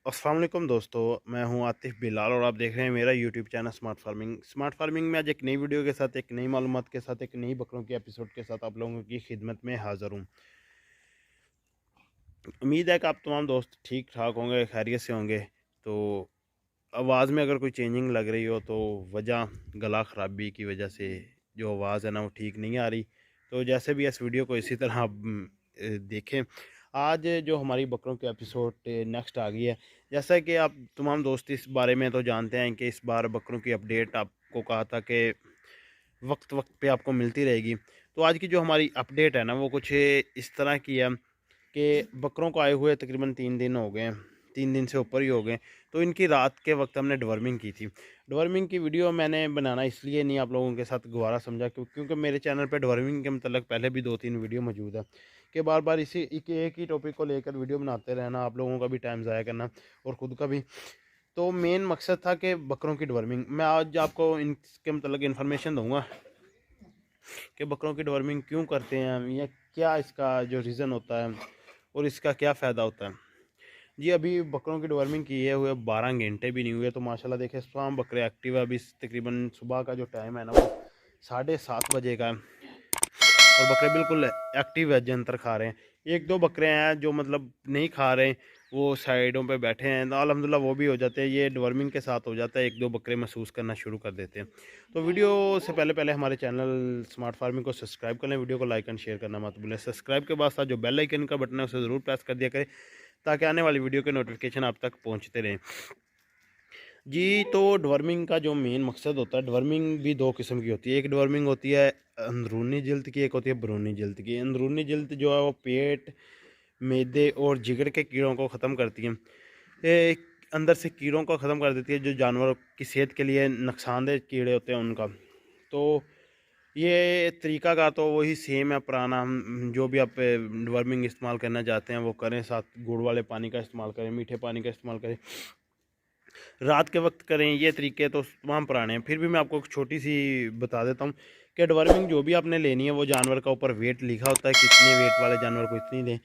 अस्सलाम वालेकुम दोस्तों, मैं हूं आतिफ बिलाल और आप देख रहे हैं मेरा यूट्यूब चैनल स्मार्ट फार्मिंग में आज एक नई वीडियो के साथ, एक नई मालूमात के साथ, एक नई बकरों की एपिसोड के साथ आप लोगों की खिदमत में हाज़िर हूं। उम्मीद है कि आप तमाम दोस्त ठीक ठाक होंगे, खैरियत से होंगे। तो आवाज़ में अगर कोई चेंजिंग लग रही हो तो वजह गला ख़राबी की वजह से जो आवाज़ है ना वो ठीक नहीं आ रही। तो जैसे भी इस वीडियो को इसी तरह आप देखें। आज जो हमारी बकरों के एपिसोड नेक्स्ट आ गई है। जैसा कि आप तमाम दोस्त इस बारे में तो जानते हैं कि इस बार बकरों की अपडेट आपको कहा था कि वक्त वक्त पे आपको मिलती रहेगी। तो आज की जो हमारी अपडेट है ना वो कुछ इस तरह की है कि बकरों को आए हुए तकरीबन 3 दिन हो गए हैं, 3 दिन से ऊपर ही हो गए। तो इनकी रात के वक्त हमने डिवर्मिंग की थी। डिवर्मिंग की वीडियो मैंने बनाना इसलिए नहीं आप लोगों के साथ गवारा समझा क्योंकि मेरे चैनल पे डिवर्मिंग के मतलब पहले भी 2-3 वीडियो मौजूद है कि बार बार इसी एक ही टॉपिक को लेकर वीडियो बनाते रहना, आप लोगों का भी टाइम ज़ाया करना और ख़ुद का भी। तो मेन मकसद था कि बकरों की डिवर्मिंग मैं आज आपको इनके मतलब इन्फॉर्मेशन दूंगा कि बकरों की डिवर्मिंग क्यों करते हैं हम, या क्या इसका जो रीज़न होता है और इसका क्या फ़ायदा होता है। जी, अभी बकरों की डिवर्मिंग किए हुए 12 घंटे भी नहीं हुए तो माशाल्लाह देखिए तमाम बकरे एक्टिव है। अभी तकरीबन सुबह का जो टाइम है ना वो 7:30 बजे का है और बकरे बिल्कुल एक्टिव है, जंतर खा रहे हैं। एक दो बकरे हैं जो मतलब नहीं खा रहे, वो साइडों पे बैठे हैं, तो अल्हम्दुलिल्लाह वो भी हो जाते हैं। ये डिवर्मिंग के साथ हो जाता है, एक दो बकरे महसूस करना शुरू कर देते हैं। तो वीडियो से पहले पहले हमारे चैनल स्मार्ट फार्मिंग को सब्सक्राइब कर लें, वीडियो को लाइक एंड शेयर करना मत भूलें। सब्सक्राइब के बाद साथ जो बेल आइकन का बटन है उसे ज़रूर प्रेस कर दिया करें ताकि आने वाली वीडियो के नोटिफिकेशन आप तक पहुँचते रहें। जी, तो डिवर्मिंग का जो मेन मकसद होता है, डिवर्मिंग भी 2 किस्म की होती है। एक डिवर्मिंग होती है अंदरूनी जिल्द की, एक होती है बैरूनी जिल्द की। अंदरूनी जिल्द जो है वो पेट, मैदे और जिगर के कीड़ों को ख़त्म करती है। अंदर से कीड़ों को ख़त्म कर देती है जो जानवरों की सेहत के लिए नुकसानदेह कीड़े होते हैं उनका। तो ये तरीक़ाकार तो वही सेम है पुराना। हम जो भी आप डिवर्मिंग इस्तेमाल करना चाहते हैं वो करें, साथ गुड़ वाले पानी का इस्तेमाल करें, मीठे पानी का इस्तेमाल करें, रात के वक्त करें। ये तरीके तो तमाम पुराने हैं। फिर भी मैं आपको एक छोटी सी बता देता हूँ कि डिवर्मिंग जो भी आपने लेनी है वो जानवर का ऊपर वेट लिखा होता है, कितने वेट वाले जानवर को इतनी दें।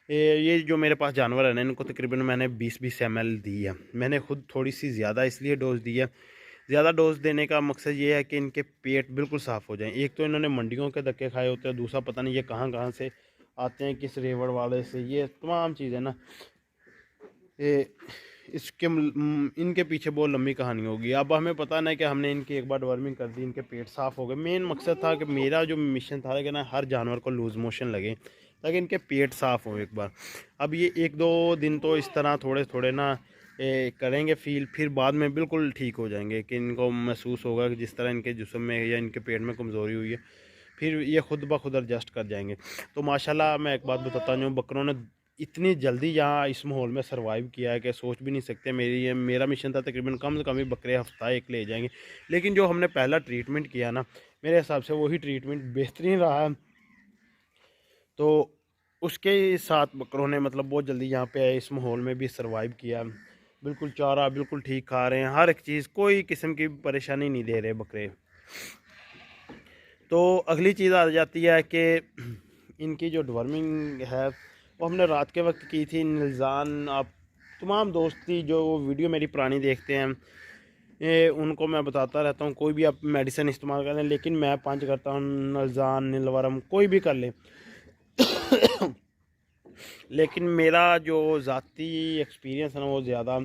ये जो मेरे पास जानवर है ना इनको तकरीबन मैंने 20-20 ml दी है। मैंने खुद थोड़ी सी ज़्यादा इसलिए डोज़ दी है। ज़्यादा डोज़ देने का मकसद ये है कि इनके पेट बिल्कुल साफ़ हो जाएँ। एक तो इन्होंने मंडियों के धक्के खाए होते हैं, दूसरा पता नहीं ये कहाँ कहाँ से आते हैं, किस रेवड़ वाले से, ये तमाम चीज़ें ना इनके पीछे बहुत लंबी कहानी होगी। अब हमें पता ना कि हमने इनकी एक बार डिवर्मिंग कर दी, इनके पेट साफ़ हो गए। मेन मकसद था कि मेरा जो मिशन था कि ना हर जानवर को लूज़ मोशन लगे ताकि इनके पेट साफ़ हो एक बार। अब ये 1-2 दिन तो इस तरह थोड़े थोड़े ना करेंगे फील, फिर बाद में बिल्कुल ठीक हो जाएंगे कि इनको महसूस होगा कि जिस तरह इनके जिस्म में या इनके पेट में कमज़ोरी हुई है, फिर ये खुद ब खुद एडजस्ट कर जाएंगे। तो माशाल्लाह मैं एक बात बताता हूँ, बकरों ने इतनी जल्दी यहाँ इस माहौल में सर्वाइव किया है कि सोच भी नहीं सकते। मेरा मिशन था तकरीबन कम से कम ही बकरे हफ्ता एक ले जाएंगे, लेकिन जो हमने पहला ट्रीटमेंट किया ना मेरे हिसाब से वही ट्रीटमेंट बेहतरीन रहा है। तो उसके साथ बकरों ने मतलब बहुत जल्दी यहाँ पे इस माहौल में भी सर्वाइव किया। बिल्कुल चारा बिल्कुल ठीक खा रहे हैं, हर एक चीज़, कोई किस्म की परेशानी नहीं दे रहे बकरे। तो अगली चीज़ आ जाती है कि इनकी जो डिवर्मिंग है वो हमने रात के वक्त की थी। निल्ज़ान आप तमाम दोस्ती जो वीडियो मेरी पुरानी देखते हैं उनको मैं बताता रहता हूँ, कोई भी आप मेडिसिन इस्तेमाल करें, लेकिन मैं पंच करता हूँ निल्ज़ान, नीलवरम, कोई भी कर ले। लेकिन मेरा जो ज़ाती एक्सपीरियंस है ना वो ज़्यादा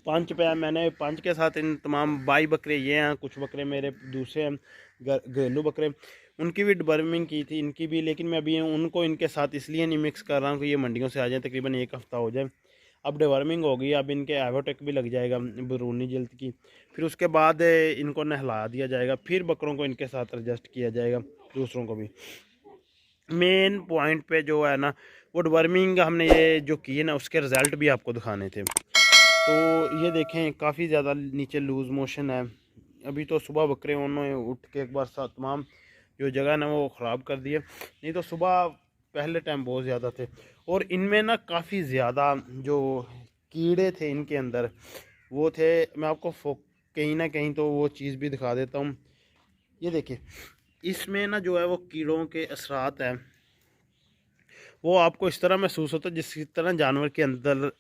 पंच पे है। मैंने पंच के साथ इन तमाम 22 बकरे ये हैं, कुछ बकरे मेरे दूसरे हैं घरेलू बकरे, उनकी भी डिवर्मिंग की थी, इनकी भी। लेकिन मैं अभी उनको इनके साथ इसलिए नहीं मिक्स कर रहा हूँ कि ये मंडियों से आ जाए, तकरीबन 1 हफ़्ता हो जाए। अब डिवर्मिंग होगी, अब इनके एवोटेक भी लग जाएगा बैरूनी जिल्द की, फिर उसके बाद इनको नहला दिया जाएगा, फिर बकरों को इनके साथ एडजस्ट किया जाएगा, दूसरों को भी। मेन पॉइंट पे जो है ना वो डिवर्मिंग हमने ये जो की है ना उसके रिज़ल्ट भी आपको दिखाने थे। तो ये देखें काफ़ी ज़्यादा नीचे लूज़ मोशन है। अभी तो सुबह बकरे उन्होंने उठ के एक बार साथ तमाम जो जगह है ना वो ख़राब कर दिए, नहीं तो सुबह पहले टाइम बहुत ज़्यादा थे। और इनमें ना काफ़ी ज़्यादा जो कीड़े थे इनके अंदर वो थे। मैं आपको कहीं ना कहीं तो वो चीज़ भी दिखा देता हूँ। ये देखिए इसमें ना जो है वो कीड़ों के असरात हैं वो आपको इस तरह महसूस होता है जिस तरह जानवर के अंदर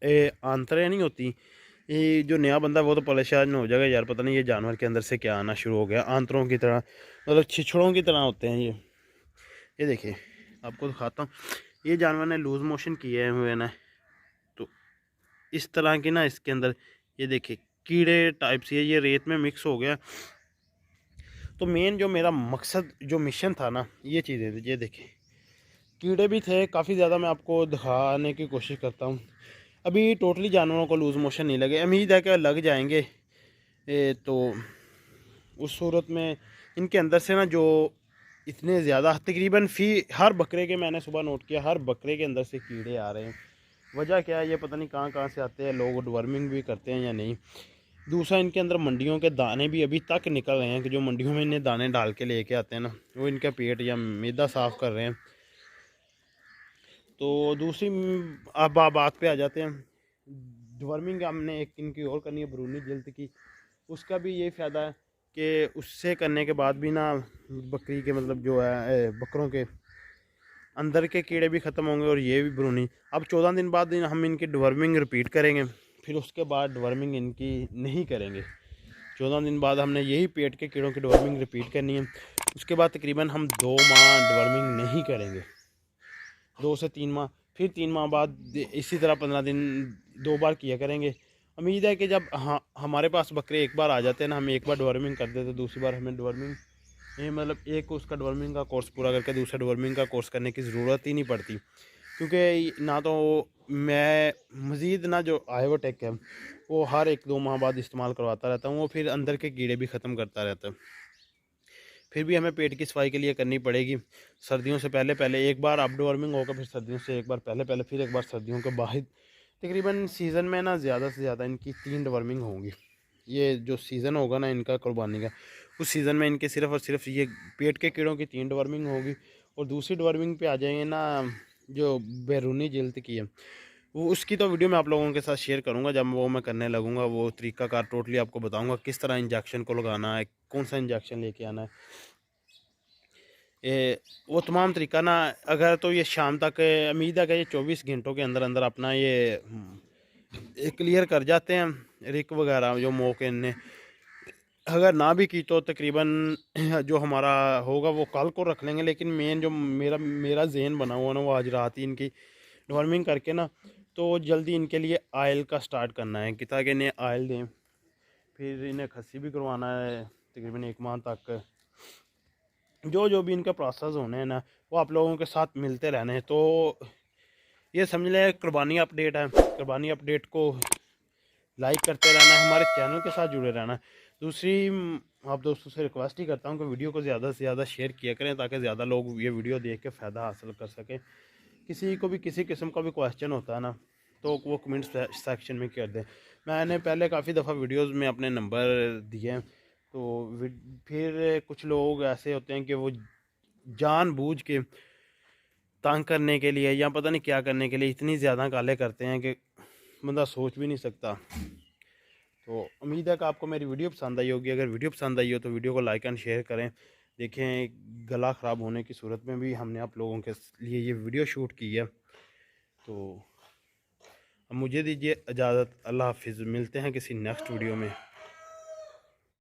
आंतरें नहीं होती, ये जो नया बंदा वो तो परेशान हो जाएगा यार, पता नहीं ये जानवर के अंदर से क्या आना शुरू हो गया। आंतरों की तरह, मतलब छिछड़ों की तरह होते हैं ये देखिए आपको दिखाता हूँ। ये जानवर ने लूज़ मोशन किए हुए ना, तो इस तरह की ना इसके अंदर ये देखिए कीड़े टाइप से ये रेत में मिक्स हो गया। तो मेन जो मेरा मकसद जो मिशन था ना, ये चीज़ें थी। ये देखिए कीड़े भी थे काफ़ी ज़्यादा, मैं आपको दिखाने की कोशिश करता हूँ। अभी टोटली जानवरों को लूज़ मोशन नहीं लगे, उम्मीद है कि लग जाएंगे। तो उस सूरत में इनके अंदर से ना जो इतने ज़्यादा तकरीबन हर बकरे के, मैंने सुबह नोट किया, हर बकरे के अंदर से कीड़े आ रहे हैं। वजह क्या है ये पता नहीं कहाँ कहाँ से आते हैं, लोग डवर्मिंग भी करते हैं या नहीं। दूसरा इनके अंदर मंडियों के दाने भी अभी तक निकल रहे हैं, कि जो मंडियों में इन्हें दाने डाल के लेके आते हैं ना, वो इनका पेट या मैदा साफ़ कर रहे हैं। तो दूसरी अब बात पे आ जाते हैं। डिवर्मिंग हमने एक इनकी और करनी है, बरूनी जल्द की। उसका भी ये फ़ायदा है कि उससे करने के बाद भी ना बकरी के मतलब जो है बकरों के अंदर के कीड़े भी ख़त्म होंगे और ये भी बरूनी। अब 14 दिन बाद हम इनकी डिवर्मिंग रिपीट करेंगे, फिर उसके बाद डिवर्मिंग इनकी नहीं करेंगे। 14 दिन बाद हमने यही पेट के कीड़ों की डिवर्मिंग रिपीट करनी है। उसके बाद तकरीबन हम 2 माह डिवर्मिंग नहीं करेंगे, 2 से 3 माह। फिर 3 माह बाद इसी तरह 15 दिन 2 बार किया करेंगे। उम्मीद है कि जब हाँ हमारे पास बकरे एक बार आ जाते हैं ना, हम एक बार डिवर्मिंग कर देते, दूसरी बार हमें डिवर्मिंग ये मतलब एक उसका डिवर्मिंग का कोर्स पूरा करके दूसरा डिवर्मिंग का कोर्स करने की ज़रूरत ही नहीं पड़ती। क्योंकि ना तो मैं मज़ीद ना जो आयोटेक है वो हर 1-2 माह बाद इस्तेमाल करवाता रहता हूँ, वो फिर अंदर के कीड़े भी ख़त्म करता रहता है। फिर भी हमें पेट की सफाई के लिए करनी पड़ेगी। सर्दियों से पहले पहले एक बार अप डिवर्मिंग होगा, फिर सर्दियों से एक बार पहले पहले, फिर एक बार सर्दियों के बाद। तकरीबन सीज़न में ना ज़्यादा से ज़्यादा इनकी 3 डिवर्मिंग होंगी। ये जो सीज़न होगा ना इनका कुर्बानी का, उस सीज़न में इनके सिर्फ़ और सिर्फ ये पेट के कीड़ों की 3 डिवर्मिंग होगी। और दूसरी डिवर्मिंग पे आ जाएंगे ना जो बैरूनी जिल्द की है, वो उसकी तो वीडियो मैं आप लोगों के साथ शेयर करूंगा जब वो मैं करने लगूंगा। वो तरीकाकार टोटली आपको बताऊंगा, किस तरह इंजेक्शन को लगाना है, कौन सा इंजेक्शन लेके आना है। वो तमाम तरीका ना, अगर तो ये शाम तक उम्मीद है कि ये 24 घंटों के अंदर अंदर अपना ये क्लियर कर जाते हैं रिक वगैरह जो मौके ने। अगर ना भी की तो तकरीबन जो हमारा होगा वो कल को रख लेंगे। लेकिन मेन जो मेरा मेरा जहन बना हुआ ना, वो आज रात ही इनकी डिवर्मिंग करके ना, तो जल्दी इनके लिए आयल का स्टार्ट करना है कि ताकि इन्हें आयल दें। फिर इन्हें खस्सी भी करवाना है तकरीबन 1 माह तक। जो जो भी इनका प्रोसेस होने हैं ना, वो आप लोगों के साथ मिलते रहने हैं। तो ये समझ लें कुर्बानी अपडेट है। कुर्बानी अपडेट को लाइक करते रहना है, हमारे चैनल के साथ जुड़े रहना है। दूसरी आप दोस्तों से रिक्वेस्ट ही करता हूँ कि वीडियो को ज़्यादा से ज़्यादा शेयर किया करें, ताकि ज़्यादा लोग ये वीडियो देख के फ़ायदा हासिल कर सकें। किसी को भी किसी किस्म का भी क्वेश्चन होता है ना, तो वो कमेंट सेक्शन में कर दें। मैंने पहले काफ़ी दफ़ा वीडियोस में अपने नंबर दिए हैं, तो फिर कुछ लोग ऐसे होते हैं कि वो जानबूझ के तंग करने के लिए या पता नहीं क्या करने के लिए इतनी ज़्यादा गालें करते हैं कि बंदा सोच भी नहीं सकता। तो उम्मीद है कि आपको मेरी वीडियो पसंद आई होगी। अगर वीडियो पसंद आई हो तो वीडियो को लाइक एंड शेयर करें। देखें गला ख़राब होने की सूरत में भी हमने आप लोगों के लिए ये वीडियो शूट की है। तो अब मुझे दीजिए इजाज़त। अल्लाह हाफिज़, मिलते हैं किसी नेक्स्ट वीडियो में।